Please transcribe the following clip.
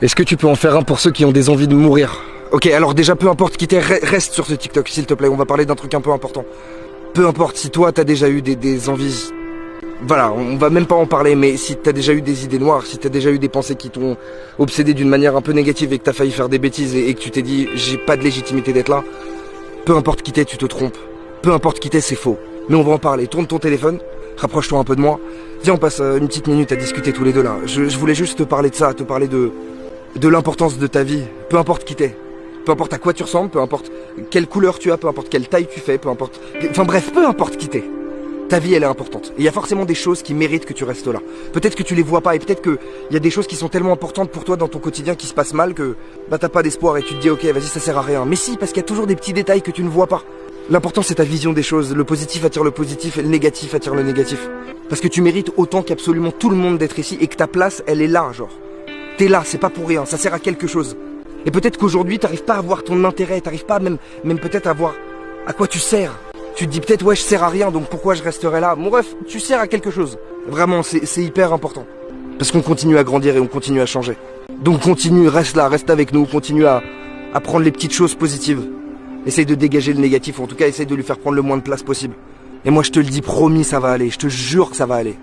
Est-ce que tu peux en faire un pour ceux qui ont des envies de mourir? Ok, alors déjà, peu importe qui t'es, reste sur ce TikTok, s'il te plaît, on va parler d'un truc un peu important. Peu importe si toi, t'as déjà eu des envies... Voilà, on va même pas en parler, mais si t'as déjà eu des idées noires, si t'as déjà eu des pensées qui t'ont obsédé d'une manière un peu négative et que t'as failli faire des bêtises et que tu t'es dit, j'ai pas de légitimité d'être là, peu importe qui t'es, tu te trompes. Peu importe qui t'es, c'est faux. Mais on va en parler. Tourne ton téléphone, rapproche-toi un peu de moi. Viens, on passe une petite minute à discuter tous les deux là. Je voulais juste te parler de ça, te parler de l'importance de ta vie. Peu importe qui t'es. Peu importe à quoi tu ressembles, peu importe quelle couleur tu as, peu importe quelle taille tu fais, peu importe... Enfin bref, peu importe qui t'es. Ta vie, elle est importante. Et il y a forcément des choses qui méritent que tu restes là. Peut-être que tu les vois pas et peut-être qu'il y a des choses qui sont tellement importantes pour toi dans ton quotidien qui se passent mal que bah t'as pas d'espoir et tu te dis ok, vas-y, ça sert à rien. Mais si, parce qu'il y a toujours des petits détails que tu ne vois pas. L'important, c'est ta vision des choses. Le positif attire le positif et le négatif attire le négatif. Parce que tu mérites autant qu'absolument tout le monde d'être ici et que ta place, elle est là, genre. T'es là, c'est pas pour rien, ça sert à quelque chose. Et peut-être qu'aujourd'hui, t'arrives pas à voir ton intérêt, t'arrives pas même peut-être à voir à quoi tu sers. Tu te dis peut-être ouais, je sers à rien, donc pourquoi je resterai là? Bon bref, tu sers à quelque chose. Vraiment, c'est hyper important. Parce qu'on continue à grandir et on continue à changer. Donc continue, reste là, reste avec nous, continue à prendre les petites choses positives. Essaye de dégager le négatif, ou en tout cas essaye de lui faire prendre le moins de place possible. Et moi je te le dis, promis, ça va aller, je te jure que ça va aller.